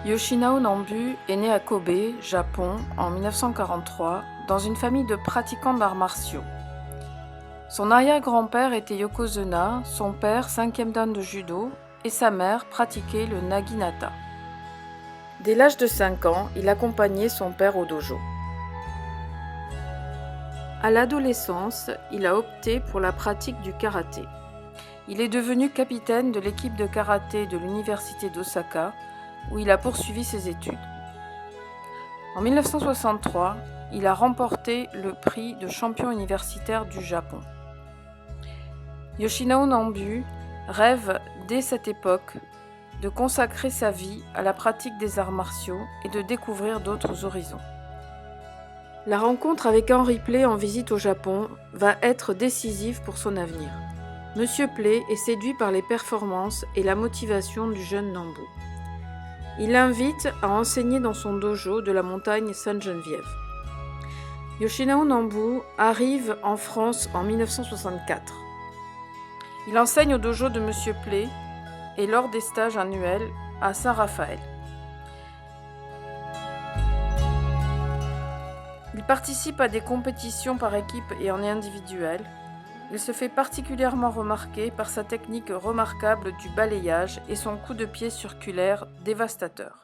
Yoshinao Nambu est né à Kobe, Japon, en 1943, dans une famille de pratiquants d'arts martiaux. Son arrière-grand-père était yokozuna, son père 5e dan de judo et sa mère pratiquait le naginata. Dès l'âge de 5 ans, il accompagnait son père au dojo. À l'adolescence, il a opté pour la pratique du karaté. Il est devenu capitaine de l'équipe de karaté de l'université d'Osaka, où il a poursuivi ses études. En 1963, il a remporté le prix de champion universitaire du Japon. Yoshinao Nambu rêve dès cette époque de consacrer sa vie à la pratique des arts martiaux et de découvrir d'autres horizons. La rencontre avec Henry Play en visite au Japon va être décisive pour son avenir. Monsieur Play est séduit par les performances et la motivation du jeune Nambu. Il l'invite à enseigner dans son dojo de la montagne Sainte-Geneviève. Yoshinao Nambu arrive en France en 1964. Il enseigne au dojo de Monsieur Play et lors des stages annuels à Saint-Raphaël. Il participe à des compétitions par équipe et en individuel. Il se fait particulièrement remarquer par sa technique remarquable du balayage et son coup de pied circulaire dévastateur.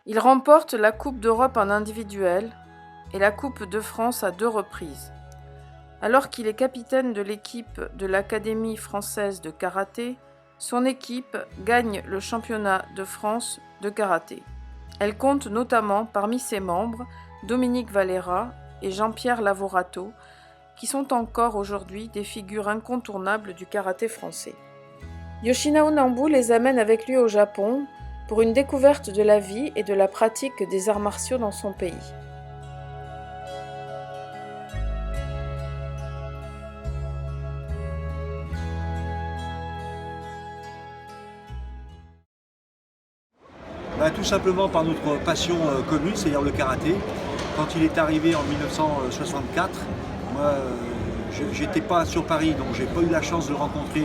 Il remporte la Coupe d'Europe en individuel et la Coupe de France à 2 reprises. Alors qu'il est capitaine de l'équipe de l'Académie française de karaté, son équipe gagne le championnat de France de karaté. Elle compte notamment parmi ses membres Dominique Valera et Jean-Pierre Lavorato, qui sont encore aujourd'hui des figures incontournables du karaté français. Yoshinao Nambu les amène avec lui au Japon pour une découverte de la vie et de la pratique des arts martiaux dans son pays. Tout simplement par notre passion commune, c'est-à-dire le karaté. Quand il est arrivé en 1964, moi j'étais pas sur Paris, donc j'ai pas eu la chance de le rencontrer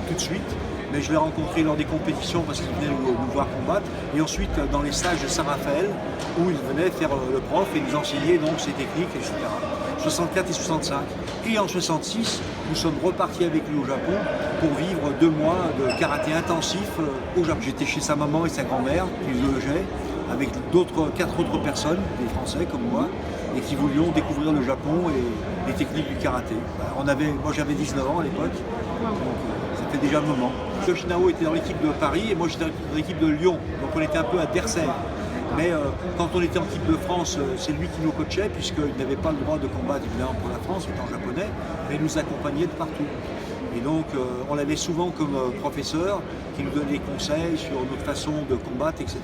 tout de suite. Mais je l'ai rencontré lors des compétitions parce qu'il venait nous voir combattre. Et ensuite dans les stages de Saint-Raphaël où il venait faire le prof et nous enseigner donc ses techniques, etc. 64 et 65. Et en 66, nous sommes repartis avec lui au Japon pour vivre 2 mois de karaté intensif au Japon. J'étais chez sa maman et sa grand-mère qui le logeaient avec 4 autres personnes, des Français comme moi, et qui voulions découvrir le Japon et les techniques du karaté. Moi j'avais 19 ans à l'époque, donc ça fait déjà un moment. Yoshinao était dans l'équipe de Paris et moi j'étais dans l'équipe de Lyon, donc on était un peu adversaires. Mais quand on était en équipe de France, c'est lui qui nous coachait, puisqu'il n'avait pas le droit de combattre évidemment pour la France, étant japonais, mais il nous accompagnait de partout. Et donc on l'avait souvent comme professeur, qui nous donnait des conseils sur notre façon de combattre, etc.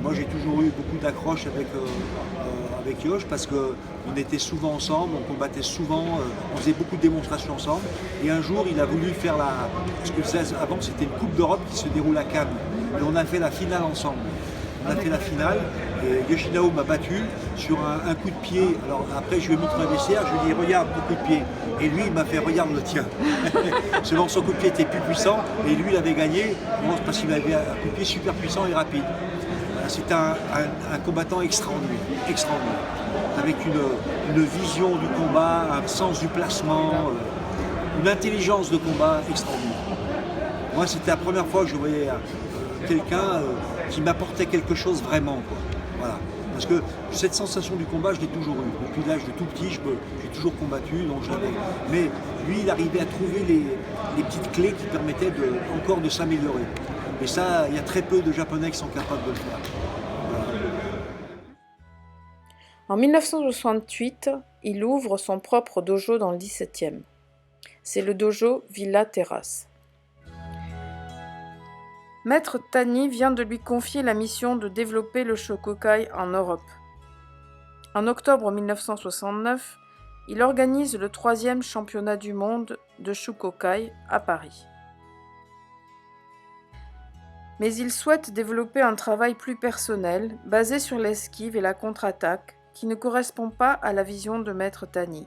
Moi j'ai toujours eu beaucoup d'accroche avec Yosh parce qu'on était souvent ensemble, on combattait souvent, on faisait beaucoup de démonstrations ensemble. Et un jour il a voulu faire ce que avant c'était une Coupe d'Europe qui se déroule à Cannes. Et on a fait la finale ensemble. On a fait la finale et Yoshinao m'a battu sur un coup de pied. Alors après je lui ai montré un vestiaire, je lui ai dit regarde mon coup de pied. Et lui il m'a fait regarde le tien. Seulement son coup de pied était plus puissant et lui il avait gagné parce qu'il avait un coup de pied super puissant et rapide. Voilà, c'est un combattant extraordinaire, extraordinaire. Avec une vision du combat, un sens du placement, une intelligence de combat extraordinaire. Moi c'était la première fois que je voyais quelqu'un qui m'apportait quelque chose vraiment, quoi. Voilà. Parce que cette sensation du combat, je l'ai toujours eue. Depuis l'âge de tout petit, j'ai toujours combattu, donc je l'avais. Mais lui, il arrivait à trouver les petites clés qui permettaient encore de s'améliorer. Et ça, il y a très peu de Japonais qui sont capables de le faire. Voilà. En 1968, il ouvre son propre dojo dans le 17e. C'est le dojo Villa Terrace. Maître Tani vient de lui confier la mission de développer le Shokokai en Europe. En octobre 1969, il organise le 3e championnat du monde de Shokokai à Paris. Mais il souhaite développer un travail plus personnel, basé sur l'esquive et la contre-attaque, qui ne correspond pas à la vision de Maître Tani.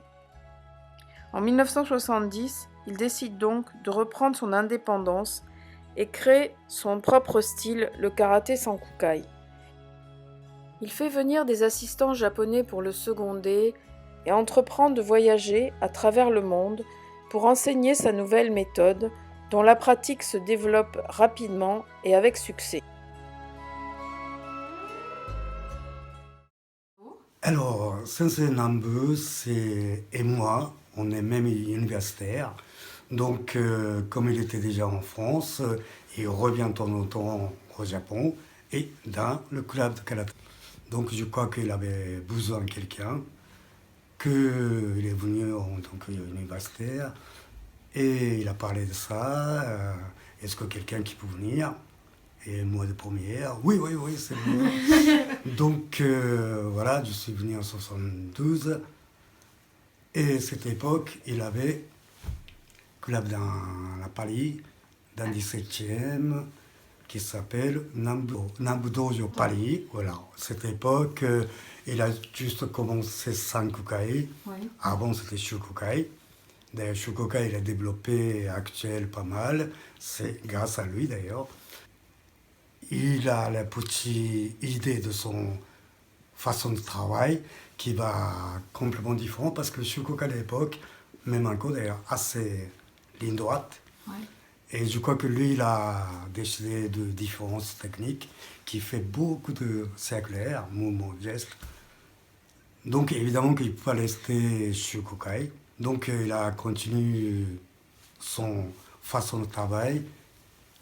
En 1970, il décide donc de reprendre son indépendance et crée son propre style, le karaté Sankukai. Il fait venir des assistants japonais pour le seconder et entreprend de voyager à travers le monde pour enseigner sa nouvelle méthode, dont la pratique se développe rapidement et avec succès. Alors, Sensei Nambu et moi, on est même universitaires. Donc, comme il était déjà en France, il revient de temps en temps au Japon et dans le club de karaté. Donc, je crois qu'il avait besoin de quelqu'un, qu'il est venu en tant qu'universitaire et il a parlé de ça. Est-ce que quelqu'un qui peut venir? Et moi de première, oui, c'est moi. Donc, voilà, je suis venu en 72. Et cette époque, il avait club dans la Paris, dans le 17e, qui s'appelle Nambu Dojo Paris. Voilà. Cette époque, il a juste commencé Sankukai. Oui. Avant, c'était Shukokai. D'ailleurs, Shukokai, il a développé actuel pas mal. C'est grâce à lui, d'ailleurs. Il a la petite idée de son façon de travail qui va complètement différent parce que Shukokai à l'époque, même encore d'ailleurs, assez ligne droite. Ouais. Et je crois que lui, il a décidé de différences techniques qui fait beaucoup de circulaires, mouvements, gestes. Donc évidemment qu'il ne peut pas rester Shukokai. Donc il a continué son façon de travail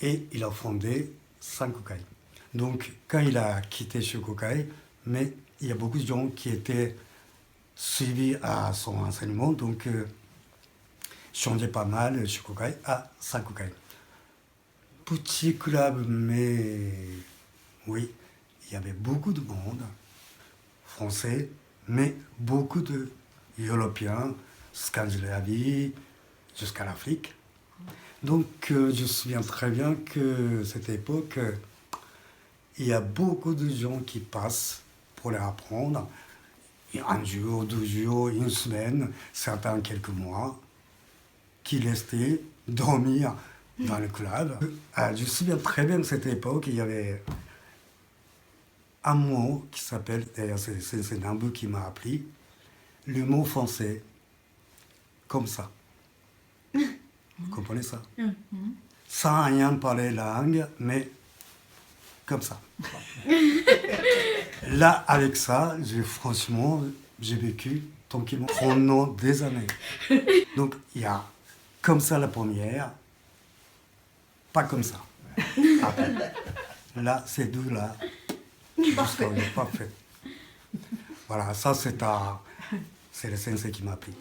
et il a fondé Sankukai. Donc quand il a quitté Shukokai, mais il y a beaucoup de gens qui étaient suivis à son enseignement, donc changeait pas mal Shukokai à Sankukai. Petit club, mais oui, il y avait beaucoup de monde, français, mais beaucoup de Européens, Scandinavie, jusqu'à l'Afrique. Donc je me souviens très bien que cette époque, il y a beaucoup de gens qui passent pour les apprendre. Un jour, 2 jours, une semaine, certains quelques mois, qui restaient dormir dans le club. Je me souviens très bien de cette époque, il y avait un mot qui s'appelle, d'ailleurs c'est Nambu qui m'a appris, le mot français, comme ça. Vous comprenez ça? Sans rien parler langue, mais comme ça. Là, avec ça, franchement, j'ai vécu tranquillement pendant des années. Donc, il y a comme ça la première, pas comme ça. Après, là, ces deux-là, jusqu'à parfait. Voilà, ça, c'est le sensei qui m'a appris.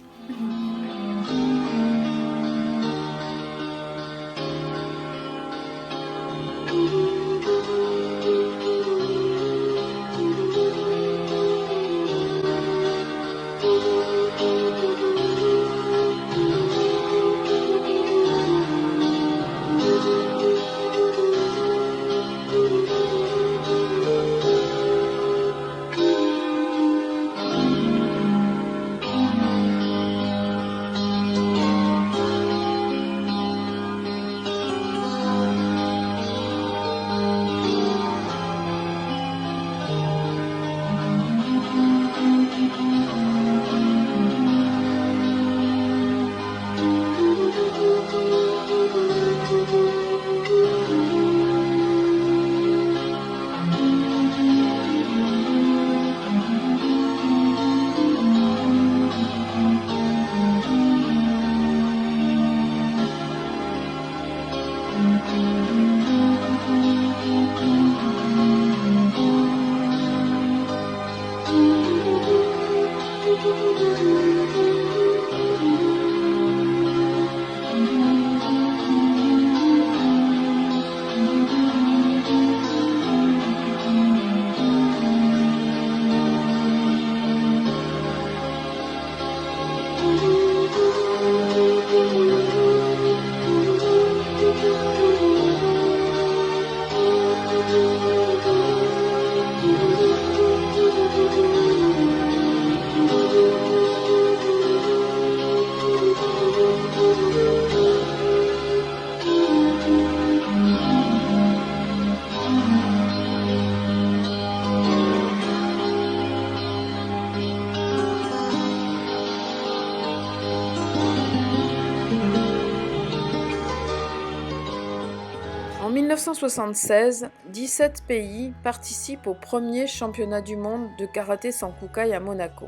1976, 17 pays participent au premier championnat du monde de karaté Sankukai à Monaco.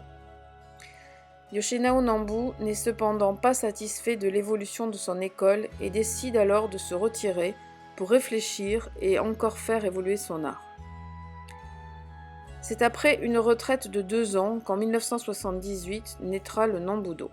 Yoshinao Nambu n'est cependant pas satisfait de l'évolution de son école et décide alors de se retirer pour réfléchir et encore faire évoluer son art. C'est après une retraite de 2 ans qu'en 1978 naîtra le Nambudo.